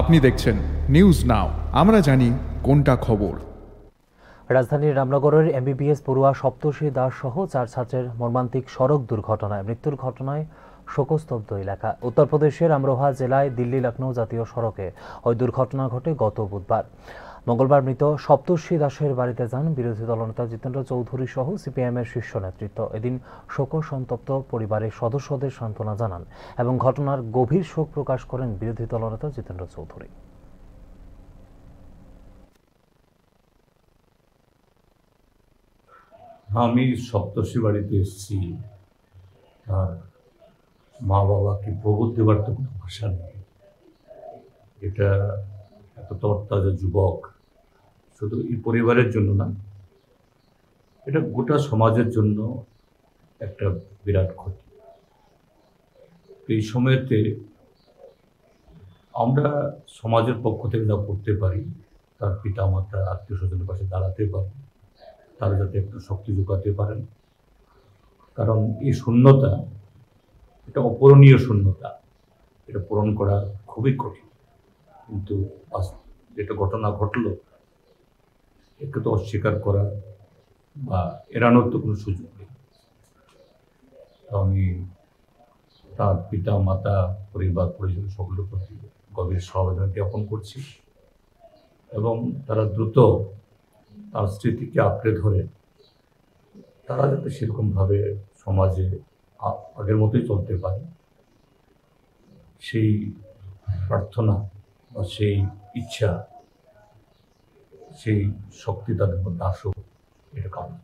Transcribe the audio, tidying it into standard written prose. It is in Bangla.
আপনি দেখছেন নিউজ নাও, আমরা জানি কোনটা খবর। রাজধানীর রামনগরের এমবিবিএস পড়ুয়া সপ্তর্ষি দাস সহ 4 ছাত্রের মর্মান্তিক সড়ক দুর্ঘটনায় মৃত্যুর ঘটনায় শোকস্তব্ধ এলাকা। উত্তরপ্রদেশের আমরোহা জেলায় দিল্লি লখনৌ জাতীয় সড়কে ওই দুর্ঘটনা ঘটে গত বুধবার। মঙ্গলবার মৃত সপ্তর্ষি দাসের বাড়িতে যান বিরোধী দলনেতা জিতেন্দ্র চৌধুরী সহ সিপিআইএমের শীর্ষ নেতৃত্ব। এদিন শোকসন্তপ্ত পরিবারের সদস্যদের সান্ত্বনা জানান এবং ঘটনার গভীর শোক প্রকাশ করেন বিরোধী দলনেতা জিতেন্দ্র চৌধুরী। আমি সপ্তর্ষি বাড়িতে এসেছি, তার মা বাবাকে প্রবোধ দেওয়ার তো কোনো ভাষা নেই। এটা এত তরতাজা যুবক শুধু এই পরিবারের জন্য না, এটা গোটা সমাজের জন্য একটা বিরাট ক্ষতি। এই সময়তে আমরা সমাজের পক্ষ থেকে যা করতে পারি, তার পিতা মাতা আত্মীয় স্বজনের পাশে দাঁড়াতে পারি, তারা যাতে একটু শক্তি যোগাতে পারেন। কারণ এই শূন্যতা, এটা অপূরণীয় শূন্যতা, এটা পূরণ করা খুবই কঠিন। কিন্তু যেটা ঘটনা ঘটলো, একে তো অস্বীকার করা বা এড়ানোর তো কোনো সুযোগ নেই। আমি তার পিতা মাতা পরিবার পরিজন সকলের প্রতি গভীর সমবেদনা জ্ঞাপন করছি এবং তারা দ্রুত তার স্মৃতিকে আঁকড়ে ধরে তারা যাতে সেরকমভাবে সমাজে আগের মতোই চলতে পারে, সেই প্রার্থনা বা সেই ইচ্ছা, সেই শক্তি তাদের মধ্যে আসুক, এটা কামনা।